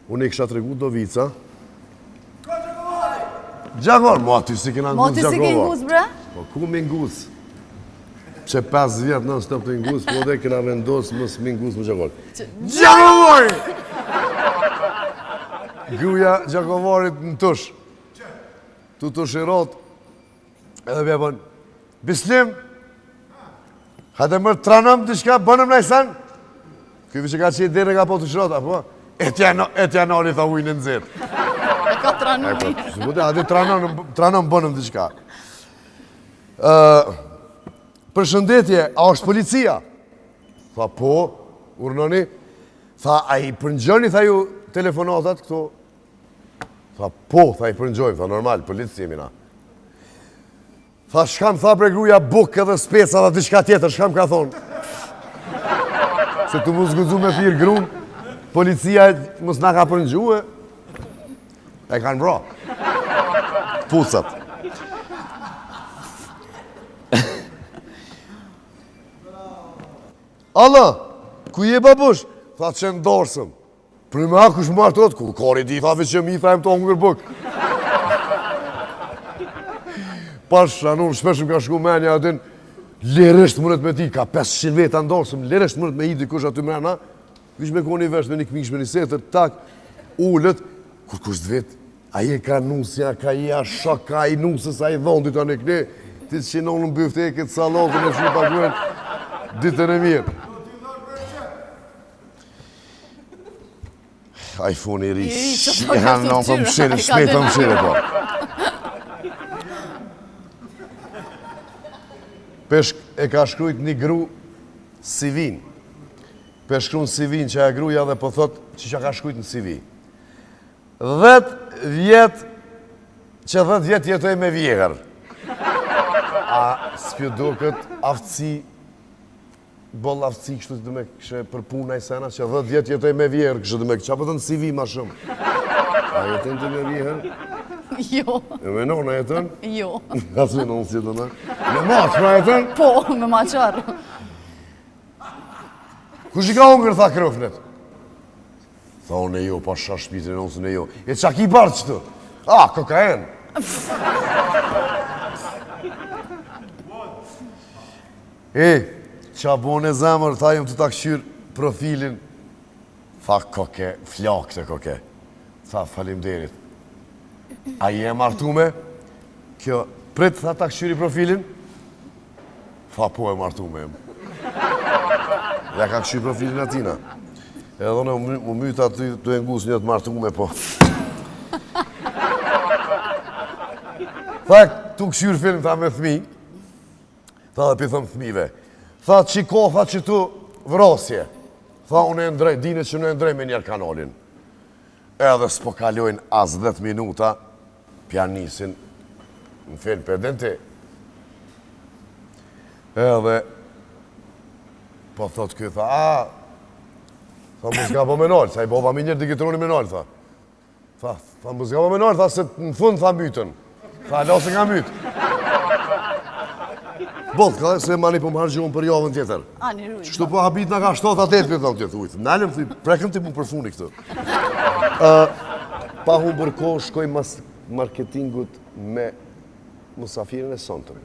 Unë i kësha të regu do vica. Gjakovar! Ma ty si kena nguz Gjakovar. Ma ty si ke nguz, bre? Po ku me nguz? Që 5 vjetë në stop të nguz, po dhe kena vendosë mësë me nguz më Gjakovar. Gjakovar! Gruja Gjakovarit në tush. Tu tush i rotë. Edhe bja bon, Bislim, hajde mërë tranëm të shka, bënëm në isan. Këvi që ka që i dire ka po të shirota, po? E tja nari tha ujnë në zirë. E ka tranëm. Hajde tranëm bënëm të shka. Për shëndetje, a është policia? Tha po, urnoni. Tha, a i përngjoni, tha ju telefonatat këto? Tha po, tha i përngjojmë, tha normal, policia mina. Tha shkam, tha pre gruja buk edhe speca dhe të shka tjetër, shkam ka thonë. Se të mu zguzu me thirë grunë, policia mos nga ka përngjue, e kanë bra. Pucat. Allah, ku je babush? Tha që ndorsëm. Për me akush martot, ku kari di, tha që mi, tha e më të hongër buk. Pash, anon, shpeshëm ka shku menja atin, lirisht mënet me ti, ka 500 veta ndorsëm, lirisht mënet me i dikush aty mrena, vish me koni vesh me një këmish me një setër, tak, ullët, kur kush dvet, a je ka nusja, ka je a shok, ka i nusës, a i dhondit a në këne, ti që qenon në bëfte, këtë salatën e shumë paguen, ditën e mirë. iPhone i rish, janë në të mshire, shmetë të mshire, po. Peshk e ka shkrujt një gru CV-n. Peshkru në CV-n që e gruja dhe po thot që ka shkrujt në CV. 10 vjet, që 10 vjet jetoj me vjegër. A s'pjo do këtë aftësi, boll aftësi kështu të me kështë për puna i sena, që 10 vjet jetoj me vjegër kështë të me kështë, qa pëtën CV ma shumë. A jetën të me vjegër? Jo. Me nona jetën? Jo. As me nonë si jetën, a? Me maqë pra jetën? Po, me maqarë. Kush i ka hongër, tha krofnet? Tha unë e jo, pa shash shpitrin, unë e jo. E qa ki barë qëtu? A, kokain. Qa bone zemër, tha jem të ta këshyrë profilin. Tha koke, flak të koke. Tha falimderit. A je e martume? Kjo, prit, tha ta këshyri profilin? Tha po e martume jem. Ja ka këshyri profilin atina. Edhe në u myta të e ngus një të martume, po. Tha, tu këshyri film, tha me thmi. Tha dhe pithëm thmive. Tha, qiko, tha që tu vrosje. Tha, unë e ndrej, dine që unë e ndrej me njerë kanalin. Edhe s'po kalojnë as 10 minuta, pianisin në film për dente. Edhe, po thot kjo, tha, tha, mu s'ka po menol, sa i bova mi njerë digitroni menol, tha. Tha, mu s'ka po menol, tha, se në fund, tha, mytën. Tha, lasë nga mytë. Bolt, ka dhe se mani po më hargjohën për javën tjetër. Ani rujtë. Kështu po habit nga ka 7-8 për thonë tjetër, ujtë. Nalëm, prekëm të mu përfuni këtë. Pa humbër kohë shkoj mas marketingut me musafirin e sontëm.